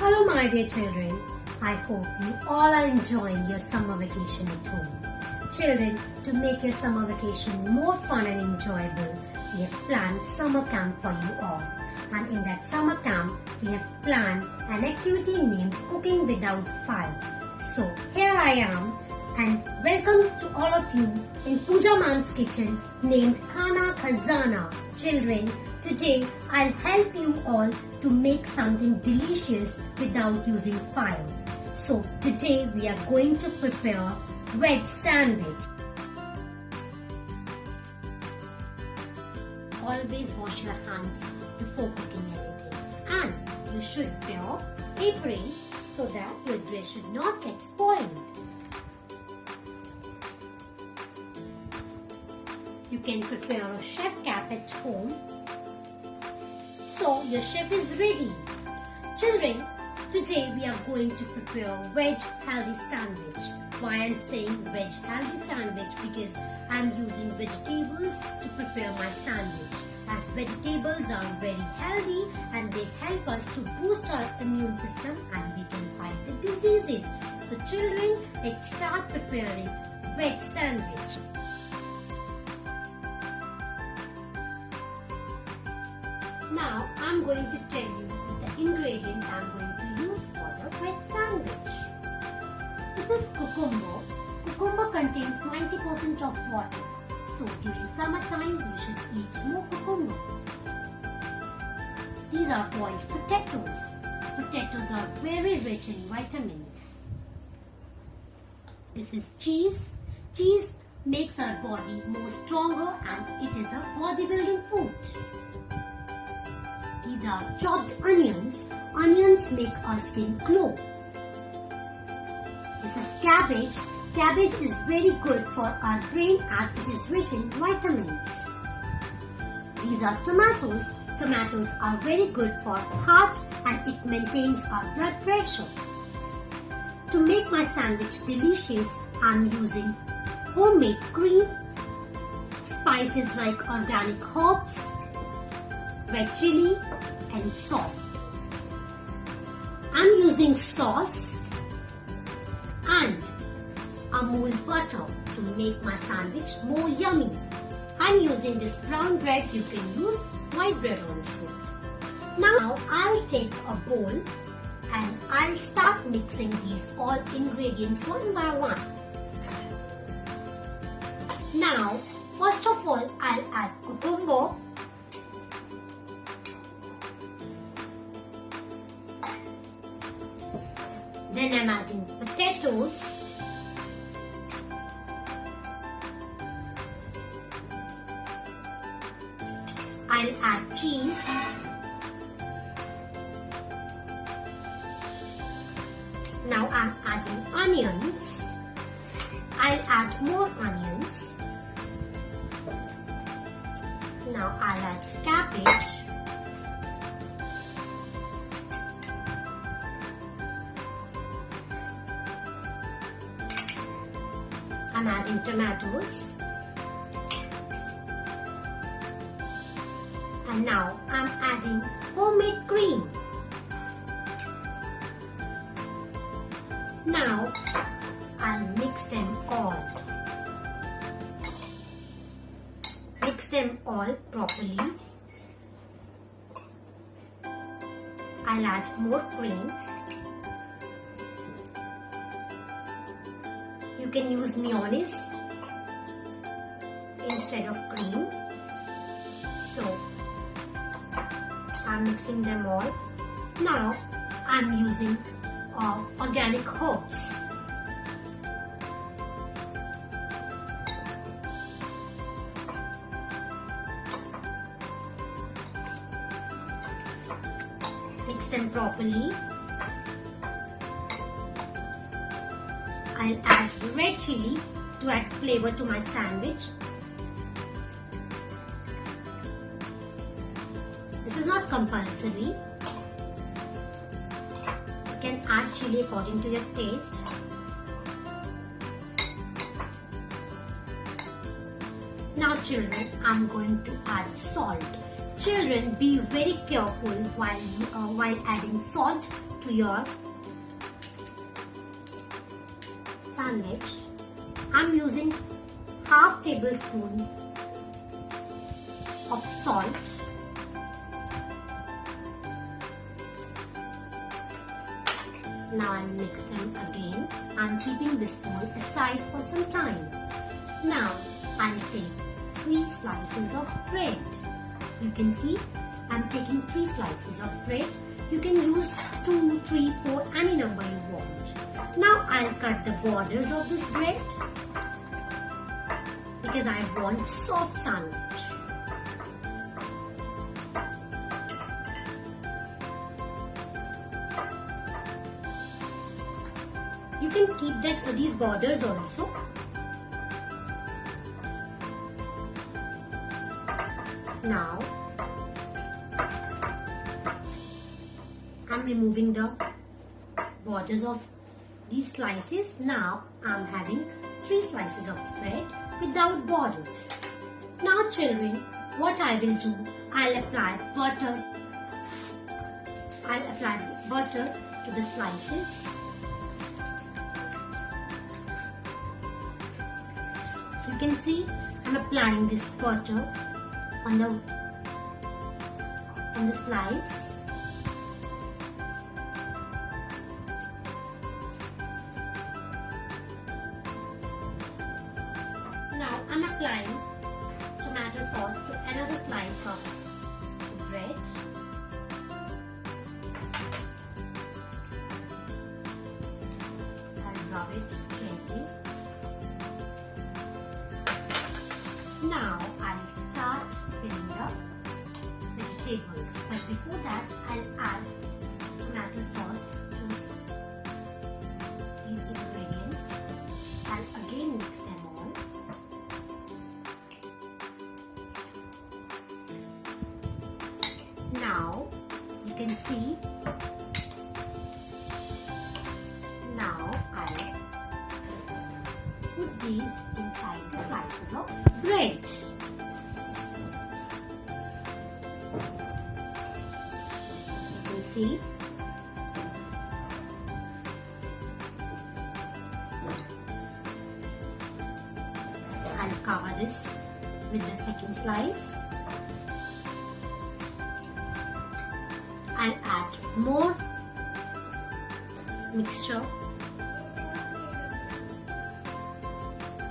Hello my dear children, I hope you all are enjoying your summer vacation at home. Children, to make your summer vacation more fun and enjoyable, we have planned summer camp for you all. And in that summer camp, we have planned an activity named Cooking Without Fire. So here I am and welcome to all of you in Pooja Man's kitchen named Khana Khazana. Children, today I'll help you all to make something delicious without using fire. So today we are going to prepare veg sandwich. Always wash your hands before cooking anything, and you should wear apron so that your dress should not get spoiled. You can prepare a chef cap at home. So your chef is ready. Children, today we are going to prepare veg healthy sandwich. Why I'm saying veg healthy sandwich? Because I'm using vegetables to prepare my sandwich. As vegetables are very healthy and they help us to boost our immune system and we can fight the diseases. So children, let's start preparing veg sandwich. Now I'm going to tell you the ingredients I'm going to use for the veg sandwich. This is cucumber. Cucumber contains 90% of water. So during summertime we should eat more cucumber. These are boiled potatoes. Potatoes are very rich in vitamins. This is cheese. Cheese makes our body more stronger and it is a bodybuilding food. These are chopped onions. Onions make our skin glow. This is cabbage. Cabbage is very good for our brain as it is rich in vitamins. These are tomatoes. Tomatoes are very good for heart and it maintains our blood pressure. To make my sandwich delicious, I am using homemade cream, spices like organic herbs, red chili and salt. I'm using sauce and Amul butter to make my sandwich more yummy. I'm using this brown bread. You can use white bread also. Now I'll take a bowl and I'll start mixing these all ingredients one by one. Now first of all I'll add cucumber. Then I'm adding potatoes. I'll add cheese. Now I'm adding onions. I'll add more onions. Now I'll add cabbage. I'm adding tomatoes. And now I'm adding homemade cream. Now I'll mix them all. Mix them all properly. I'll add more cream. You can use mayonnaise instead of cream. So I'm mixing them all. Now I'm using organic herbs. Mix them properly. I'll add red chili to add flavor to my sandwich. This is not compulsory. You can add chili according to your taste. Now children, I'm going to add salt. Children, be very careful while adding salt to your sandwich. I'm using half tablespoon of salt. Now I'll mix them again. I'm keeping this bowl aside for some time. Now I'll take 3 slices of bread. You can see I'm taking 3 slices of bread. You can use 2, 3, 4, any number you want. Now I'll cut the borders of this bread because I want soft sandwich. You can keep these borders also. Now, I'm removing the borders of these slices. Now, I'm having 3 slices of bread without borders. Now, children, what I will do, I'll apply butter. I'll apply butter to the slices. You can see I'm applying this butter on the slice. Now I'm applying tomato sauce to another slice of bread. I'll rub it gently. Now I'll start filling the vegetables, but before that I'll add tomato sauce to these ingredients. I'll again mix them all. Now you can see, now I'll put these inside the slices of bread. You can see I'll cover this with the second slice. I'll add more mixture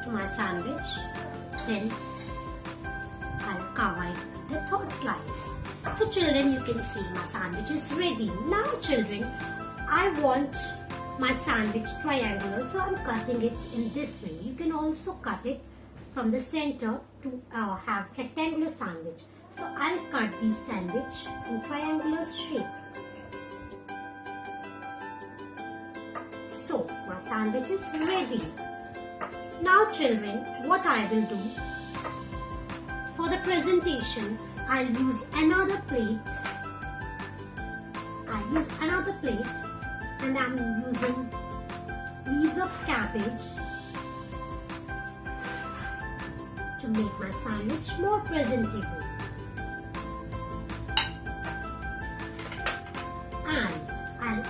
to my sandwich. Then I'll cover it with the third slice. So children, you can see my sandwich is ready. Now children, I want my sandwich triangular, so I'm cutting it in this way. You can also cut it from the center to have rectangular sandwich. So I'll cut this sandwich in triangular shape. So my sandwich is ready. Now children, what I will do, for the presentation, I'll use another plate. And I'm using leaves of cabbage to make my sandwich more presentable. And I'll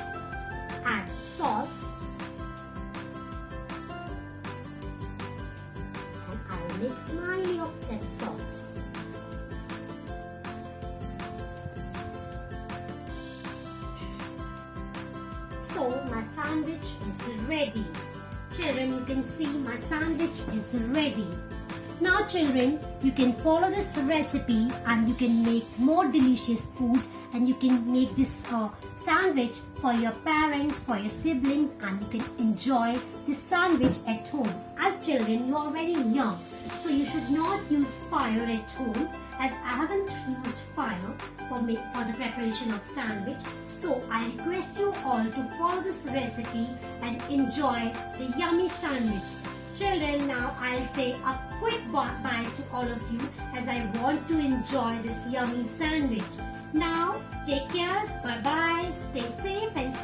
add sauce. And I'll mix mildly of that sauce. So my sandwich is ready. Children, you can see my sandwich is ready. Now children, you can follow this recipe and you can make more delicious food, and you can make this sandwich for your parents, for your siblings, and you can enjoy this sandwich at home. As children, you are very young, so you should not use fire at home, as I haven't used fire for the preparation of sandwich. So I request you all to follow this recipe and enjoy the yummy sandwich. Children, now I'll say a quick bye to all of you, as I want to enjoy this yummy sandwich. Now, take care, bye-bye, stay safe and